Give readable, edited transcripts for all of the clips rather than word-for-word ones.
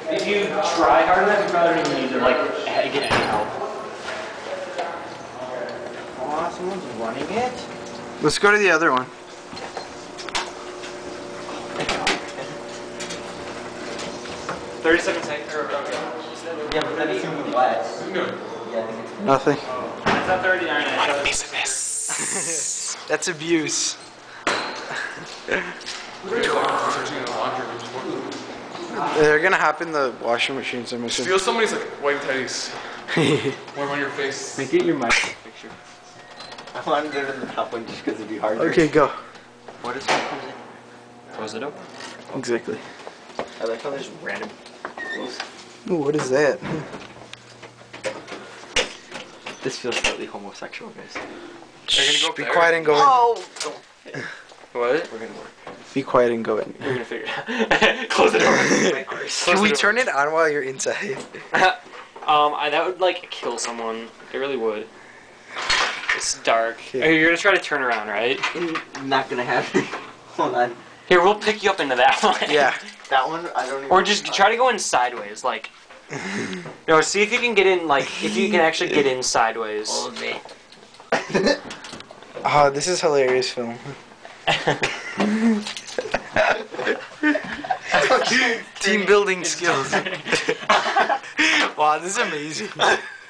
if you try hard enough, you probably don't even need to get any help. Oh, someone's running it. Let's go to the other one. 37 seconds. Yeah, but then it's gonna be wet. Nothing. It's not 39. What a piece of this. That's abuse. They're gonna happen in the washing machines. I'm assuming. Steal somebody's white teddies. Wear them on your face. Make it your mic picture. I wanted it in the top one just because it'd be hard. Okay, go. What is it? Close it up. Exactly. I like how there's random. Ooh, what is that? This feels slightly homosexual, guys. Shh, be quiet and go in. Oh! What? We're gonna work. Be quiet and go in. We're gonna figure it out. Close the door. Can we turn it on while you're inside? That would kill someone. It really would. It's dark. Okay. Okay, you're gonna try to turn around, right? Not gonna happen. Hold on. Here, we'll pick you up into that one. Yeah. That one, I don't even. Or just try to go in sideways, No, see if you can get in, if you can actually get in sideways. Hold me. Oh, this is hilarious film. Team building skills. Wow, this is amazing.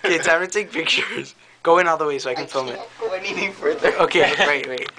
Okay, time to take pictures. Go in all the way so I can film it. Go anything further. Okay, wait.